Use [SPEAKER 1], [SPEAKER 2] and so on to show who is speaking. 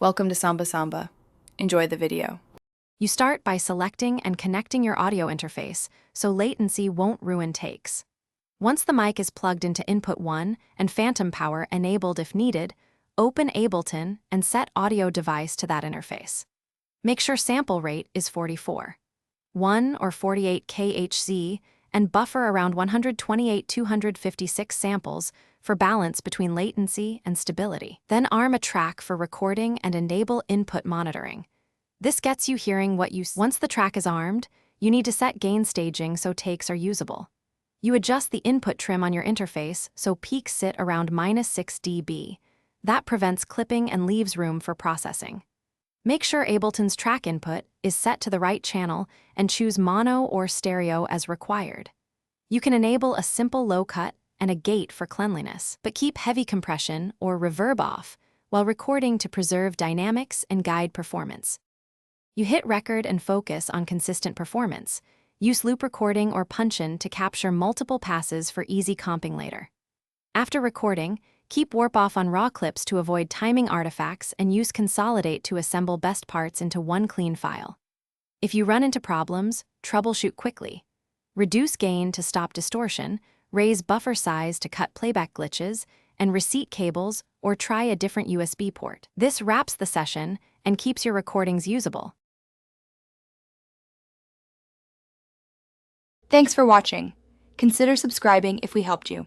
[SPEAKER 1] Welcome to Samba Samba. Enjoy the video.
[SPEAKER 2] You start by selecting and connecting your audio interface so latency won't ruin takes. Once the mic is plugged into input 1 and phantom power enabled if needed, open Ableton and set audio device to that interface. Make sure sample rate is 44, 1 or 48 kHz, and buffer around 128-256 samples for balance between latency and stability. Then arm a track for recording and enable input monitoring. This gets you hearing what you... Once the track is armed, you need to set gain staging so takes are usable. You adjust the input trim on your interface so peaks sit around -6 dB. That prevents clipping and leaves room for processing. Make sure Ableton's track input is set to the right channel and choose mono or stereo as required. You can enable a simple low cut and a gate for cleanliness, but keep heavy compression or reverb off while recording to preserve dynamics and guide performance. You hit record and focus on consistent performance. Use loop recording or punch-in to capture multiple passes for easy comping later. After recording, keep warp off on raw clips to avoid timing artifacts and use consolidate to assemble best parts into one clean file. If you run into problems, troubleshoot quickly. Reduce gain to stop distortion, raise buffer size to cut playback glitches, and reseat cables or try a different USB port. This wraps the session and keeps your recordings usable.
[SPEAKER 3] Thanks for watching. Consider subscribing if we helped you.